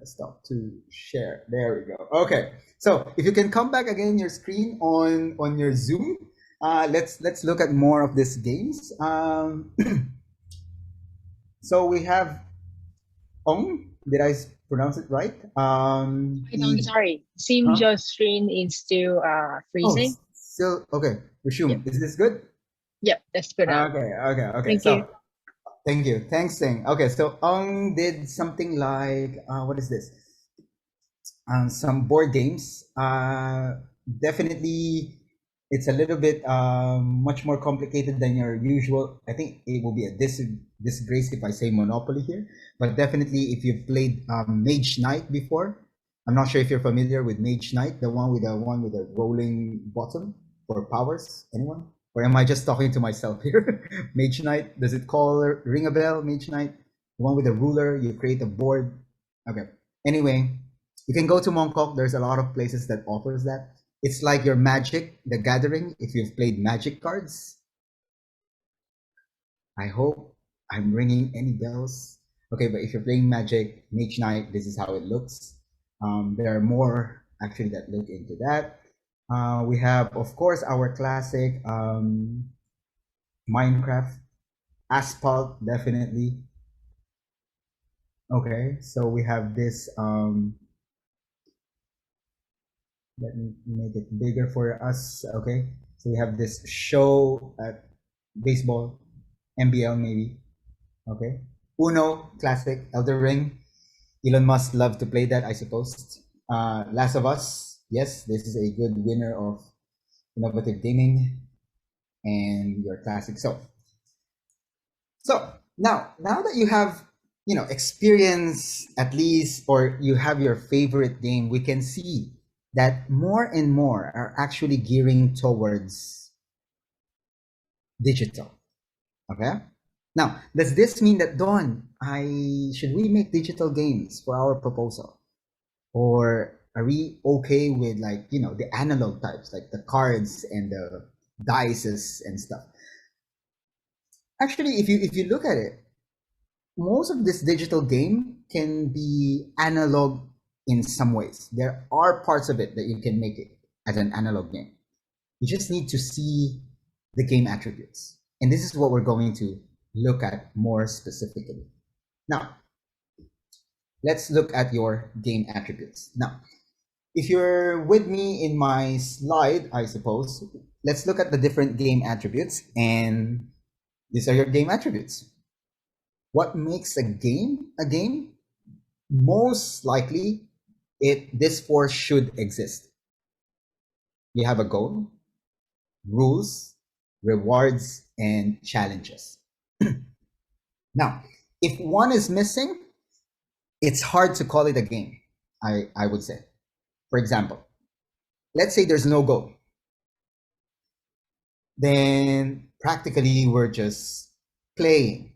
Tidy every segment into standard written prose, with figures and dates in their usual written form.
Stop to share. There we go. Okay. So if you can come back again your screen on your Zoom, let's look at more of these games. So we have Ong. Did I pronounce it right? I don't, sorry. Seems Huh? your screen is still Oh, freezing. still okay. Yep. Resume. Is this good? Yep, that's good now. Okay. Thank you. So thank you. Thanks, Sing. Okay, so Ong did something like what is this? Some board games. Definitely, it's a little bit much more complicated than your usual. I think it will be a disgrace if I say Monopoly here, but definitely if you've played Mage Knight before, I'm not sure if you're familiar with Mage Knight, the one with the rolling bottom for powers. Anyone? Or am I just talking to myself here? Mage Knight, does it ring a bell? Mage Knight, the one with the ruler. You create a board. Okay. Anyway, you can go to Mongkok. There's a lot of places that offers that. It's like your Magic, the Gathering, if you've played Magic cards. I hope I'm ringing any bells. Okay, but if you're playing Magic, Mage Knight, this is how it looks. There are more actually that look into that. We have, of course, our classic Minecraft, Asphalt, definitely. Okay, so we have this let me make it bigger for us. Okay, so we have this show at baseball, NBL maybe. Okay, Uno, classic, Elder Ring. Elon Musk loved to play that, I suppose. Last of Us, yes, this is a good winner of innovative gaming, and your classic. So now that you have experience at least, or you have your favorite game, we can see that more and more are actually gearing towards digital. Okay. Now, does this mean that Don, should we make digital games for our proposal, or are we okay with the analog types like the cards and the dices and stuff? Actually, if you look at it, most of this digital game can be analog in some ways. There are parts of it that you can make it as an analog game. You just need to see the game attributes. And this is what we're going to look at more specifically. Now, let's look at your game attributes. Now, if you're with me in my slide, I suppose, let's look at the different game attributes. And these are your game attributes. What makes a game a game? Most likely, this force should exist. You have a goal, rules, rewards, and challenges. Now, if one is missing, it's hard to call it a game, I would say. For example, let's say there's no goal. Then practically we're just playing.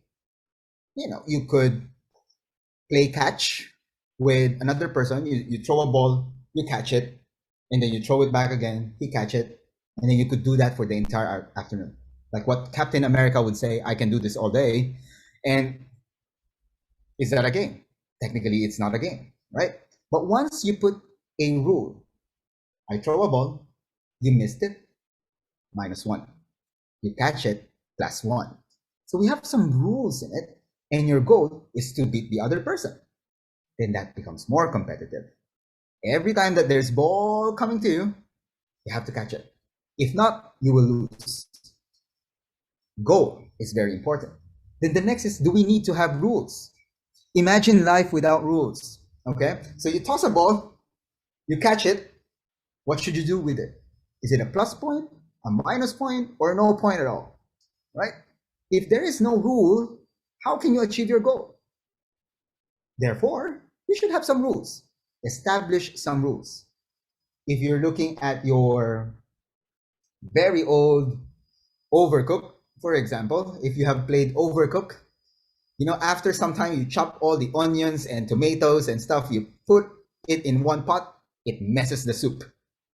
You could play catch with another person. You throw a ball, you catch it, and then you throw it back again, he catch it, and then you could do that for the entire afternoon. Like what Captain America would say, I can do this all day. And is that a game? Technically, it's not a game, right? But once you put a rule, I throw a ball, you missed it, -1. You catch it, +1. So we have some rules in it, and your goal is to beat the other person. Then that becomes more competitive. Every time that there's ball coming to you, you have to catch it. If not, you will lose. Goal is very important. Then the next is, do we need to have rules? Imagine life without rules. Okay, so you toss a ball, you catch it. What should you do with it? Is it a plus point, a minus point, or no point at all? Right? If there is no rule, how can you achieve your goal? Therefore, you should have some rules. Establish some rules. If you're looking at your very old Overcooked, for example, if you have played Overcooked, after some time you chop all the onions and tomatoes and stuff, you put it in one pot, it messes the soup.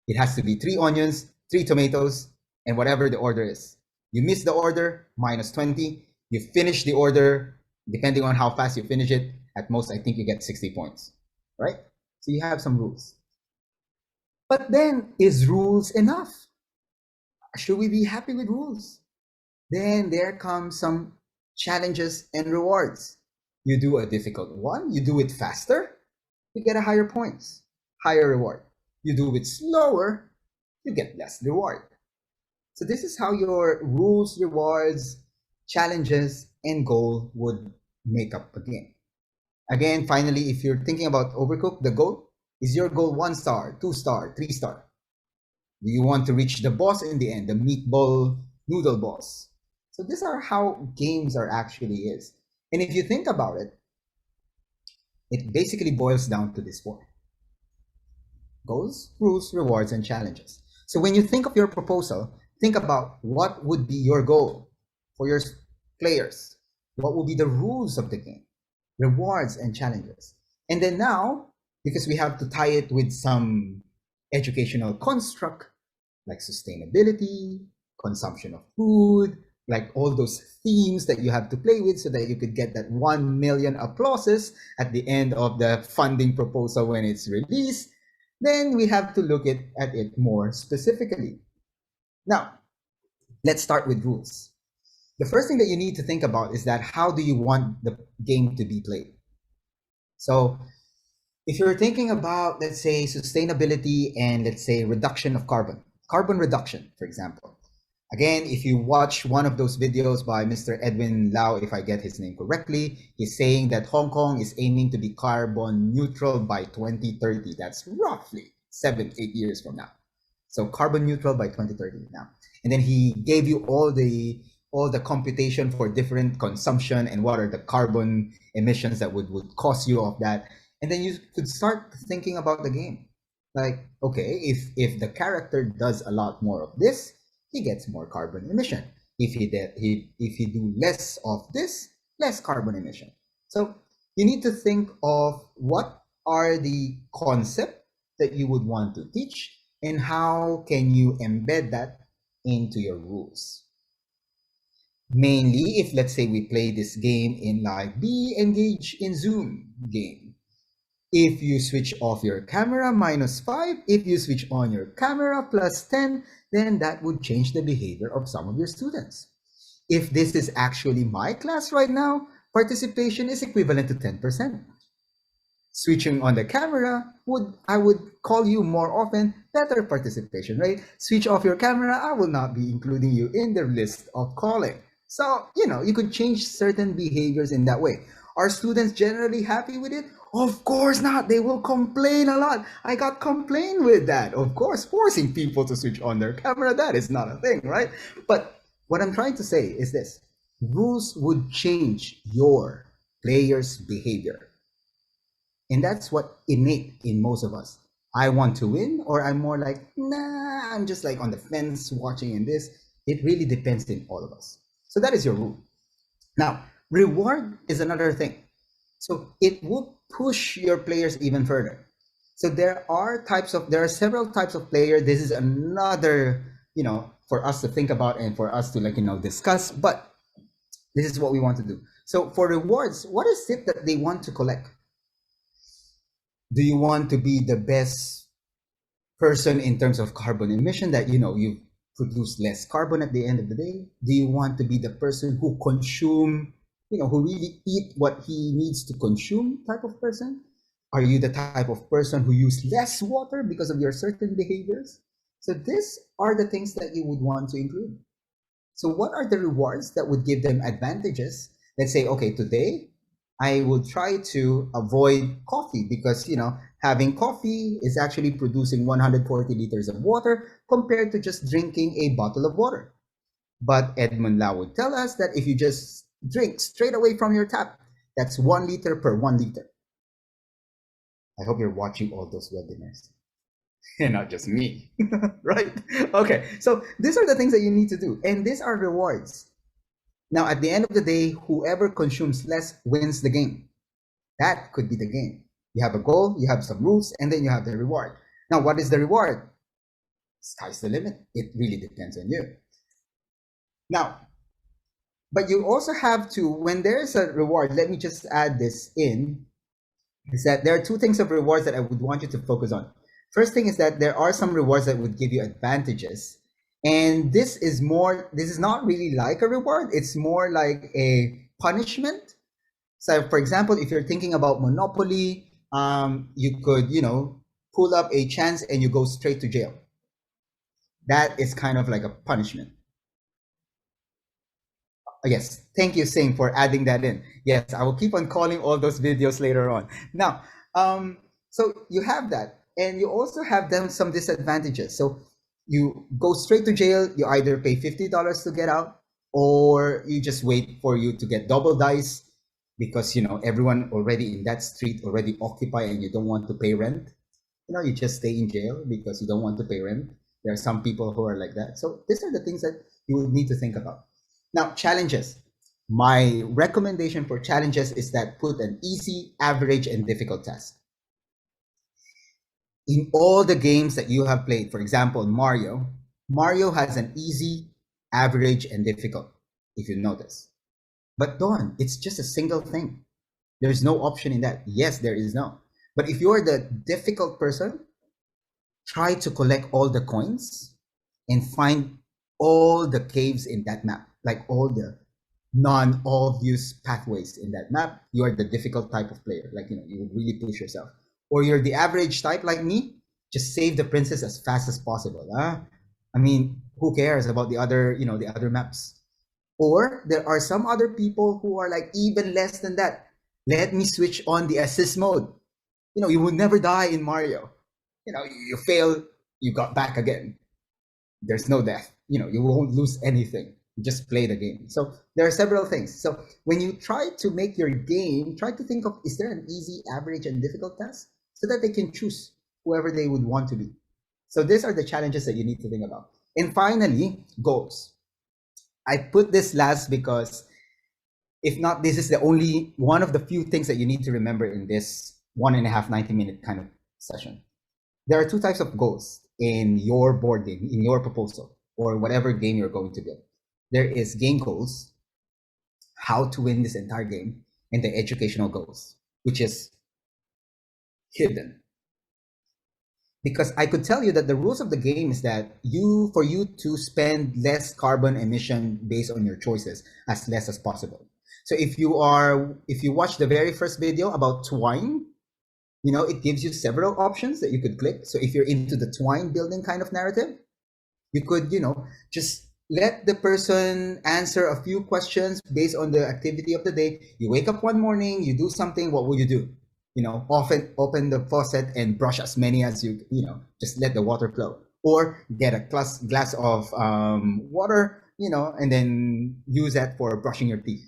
It has to be 3 onions, 3 tomatoes, and whatever the order is. You miss the order, -20. You finish the order, depending on how fast you finish it, At most, I think you get 60 points, right? So you have some rules. But then, is rules enough? Should we be happy with rules? Then there comes some challenges and rewards. You do a difficult one, you do it faster, you get a higher points, higher reward. You do it slower, you get less reward. So this is how your rules, rewards, challenges, and goal would make up a game. Again, finally, if you're thinking about Overcooked, the goal is your goal 1 star, 2 star, 3 star. Do you want to reach the boss in the end, the meatball noodle boss? So these are how games are actually is. And if you think about it, it basically boils down to this 4. Goals, rules, rewards, and challenges. So when you think of your proposal, think about what would be your goal for your players. What will be the rules of the game, rewards, and challenges. And then now, because we have to tie it with some educational construct, like sustainability, consumption of food, like all those themes that you have to play with so that you could get that 1 million applauses at the end of the funding proposal when it's released, then we have to look at it more specifically. Now, let's start with rules. The first thing that you need to think about is that how do you want the game to be played? So if you're thinking about, let's say, sustainability and let's say reduction of carbon reduction, for example. Again, if you watch one of those videos by Mr. Edwin Lau, if I get his name correctly, he's saying that Hong Kong is aiming to be carbon neutral by 2030. That's roughly 7-8 years from now. So carbon neutral by 2030 now. And then he gave you all the computation for different consumption and what are the carbon emissions that would cost you of that. And then you could start thinking about the game. Like, okay, if the character does a lot more of this, he gets more carbon emission. If he do less of this, less carbon emission. So you need to think of what are the concepts that you would want to teach and how can you embed that into your rules. Mainly, if let's say we play this game in like be engaged in Zoom game. If you switch off your camera, -5. If you switch on your camera, +10, then that would change the behavior of some of your students. If this is actually my class right now, participation is equivalent to 10%. Switching on the camera, I would call you more often, better participation, right? Switch off your camera, I will not be including you in the list of calling. So, you could change certain behaviors in that way. Are students generally happy with it? Of course not. They will complain a lot. I got complained with that. Of course, forcing people to switch on their camera, that is not a thing, right? But what I'm trying to say is this. Rules would change your player's behavior. And that's what innate in most of us. I want to win, or I'm more like, nah, I'm just like on the fence watching in this. It really depends in all of us. So that is your rule. Now, reward is another thing. So it will push your players even further. So there are several types of player. This is another, for us to think about and for us to discuss, but this is what we want to do. So for rewards, what is it that they want to collect? Do you want to be the best person in terms of carbon emission that, you produce less carbon at the end of the day? Do you want to be the person who consume, who really eat what he needs to consume type of person? Are you the type of person who use less water because of your certain behaviors? So these are the things that you would want to include. So what are the rewards that would give them advantages? Let's say, okay, today I will try to avoid coffee because, having coffee is actually producing 140 liters of water compared to just drinking a bottle of water. But Edmund Lau would tell us that if you just drink straight away from your tap, that's 1 liter per 1 liter. I hope you're watching all those webinars. And not just me, right? Okay, so these are the things that you need to do. And these are rewards. Now, at the end of the day, whoever consumes less wins the game. That could be the game. You have a goal, you have some rules, and then you have the reward. Now, what is the reward? Sky's the limit. It really depends on you. Now, But you also have to, when there's a reward, let me just add this in, is that there are two things of rewards that I would want you to focus on. First thing is that there are some rewards that would give you advantages. And this is not really like a reward, it's more like a punishment. So for example, if you're thinking about Monopoly, you could, pull up a chance and you go straight to jail. That is kind of like a punishment. Yes, thank you, Sing, for adding that in. Yes, I will keep on calling all those videos later on. Now, so you have that, and you also have them some disadvantages. So you go straight to jail. You either pay $50 to get out, or you just wait for you to get double dice because everyone already in that street already occupy, and you don't want to pay rent. You just stay in jail because you don't want to pay rent. There are some people who are like that. So these are the things that you would need to think about. Now, challenges. My recommendation for challenges is that put an easy, average, and difficult task. In all the games that you have played, for example, Mario has an easy, average, and difficult, if you notice. But Donn, it's just a single thing. There's no option in that. Yes, there is no. But if you're the difficult person, try to collect all the coins and find all the caves in that map, like all the non-obvious pathways in that map. You are the difficult type of player, like you really push yourself. Or you're the average type like me, just save the princess as fast as possible. I mean, who cares about the other maps? Or there are some other people who are like even less than that. Let me switch on the assist mode. You will never die in Mario. You fail, you got back again. There's no death. You won't lose anything. You just play the game. So there are several things. So when you try to make your game, try to think of, is there an easy, average, and difficult task so that they can choose whoever they would want to be. So these are the challenges that you need to think about. And finally, goals. I put this last because if not, this is the only one of the few things that you need to remember in this 1.5 90-minute kind of session. There are two types of goals in your board game, in your proposal, or whatever game you're going to build. There is game goals, how to win this entire game, and the educational goals, which is hidden. Because I could tell you that the rules of the game is that for you to spend less carbon emission based on your choices as less as possible. So if you watch the very first video about twine, it gives you several options that you could click. So if you're into the twine building kind of narrative, you could, just let the person answer a few questions based on the activity of the day. You wake up one morning, you do something, what will you do? Often open the faucet and brush as many as just let the water flow. Or get a glass of water, and then use that for brushing your teeth.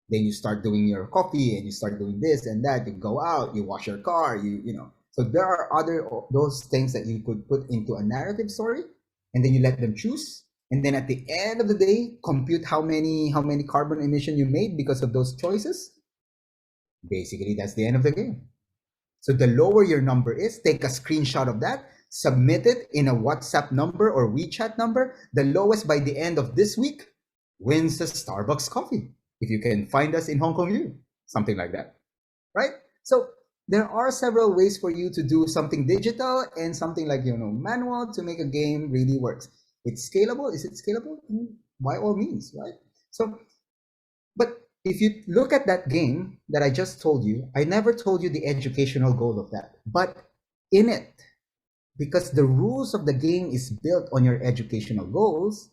Then you start doing your coffee and you start doing this and that. You go out, you wash your car, So there are those things that you could put into a narrative story, and then you let them choose. And then at the end of the day, compute how many carbon emission you made because of those choices. Basically, that's the end of the game. So the lower your number is, take a screenshot of that, submit it in a WhatsApp number or WeChat number. The lowest by the end of this week wins a Starbucks coffee. If you can find us in Hong Kong U, something like that, right? So there are several ways for you to do something digital and something like, manual to make a game really works. It's scalable. Is it scalable? By all means, right? So, but if you look at that game that I just told you, I never told you the educational goal of that. But in it, because the rules of the game is built on your educational goals,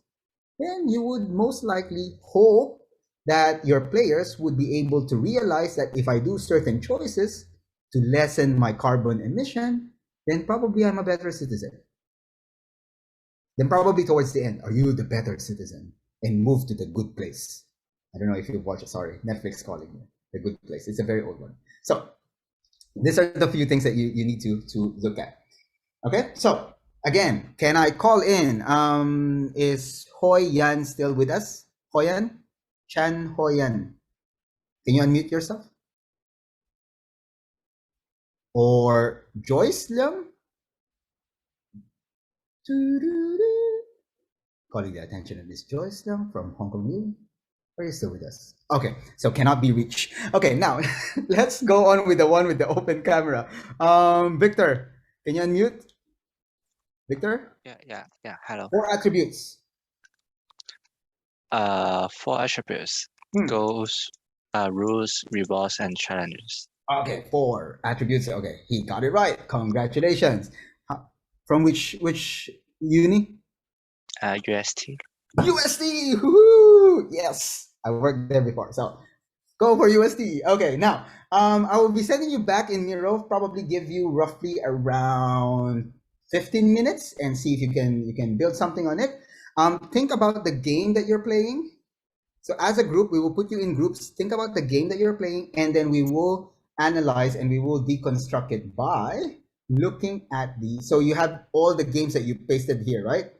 then you would most likely hope that your players would be able to realize that if I do certain choices to lessen my carbon emission, then probably I'm a better citizen. Then probably towards the end, are you the better citizen? And move to the good place. I don't know if you've watched it. Sorry, Netflix calling me. The Good Place. It's a very old one. So these are the few things that you need to look at. Okay, so again, can I call in? Is Hoi Yan still with us? Hoi Yan? Chan Hoi Yan. Can you unmute yourself? Or Joyce Leung? Calling the attention of Miss Joyce Leung from Hong Kong U. Are you still with us? Okay, so cannot be reached. Okay, now let's go on with the one with the open camera. Victor, can you unmute? Victor? Yeah. Hello. 4 attributes. 4 attributes: goals, rules, rewards, and challenges. Okay, 4 attributes. Okay, he got it right. Congratulations. From which uni? UST. USD. Woohoo! Yes, I worked there before. So go for USD. Okay, now I will be sending you back in Miro. Probably give you roughly around 15 minutes and see if you can build something on it. Think about the game that you're playing. So as a group, we will put you in groups. Think about the game that you're playing, and then we will analyze and we will deconstruct it by looking at the. So you have all the games that you pasted here, right?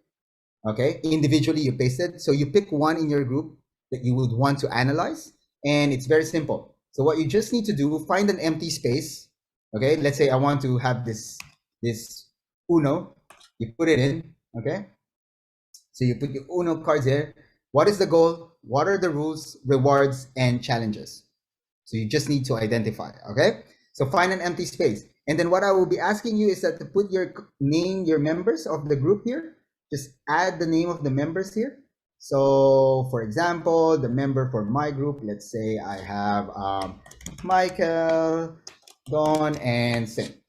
Okay, individually you pasted. So you pick one in your group that you would want to analyze, and it's very simple. So what you just need to do, find an empty space. Okay, let's say I want to have this Uno. You put it in. Okay, so you put your Uno cards here. What is the goal? What are the rules, rewards, and challenges? So you just need to identify. Okay, so find an empty space, and then what I will be asking you is that to put your name, your members of the group here. Just add the name of the members here. So for example, the member for my group, let's say I have Michael, Donn, and Sim.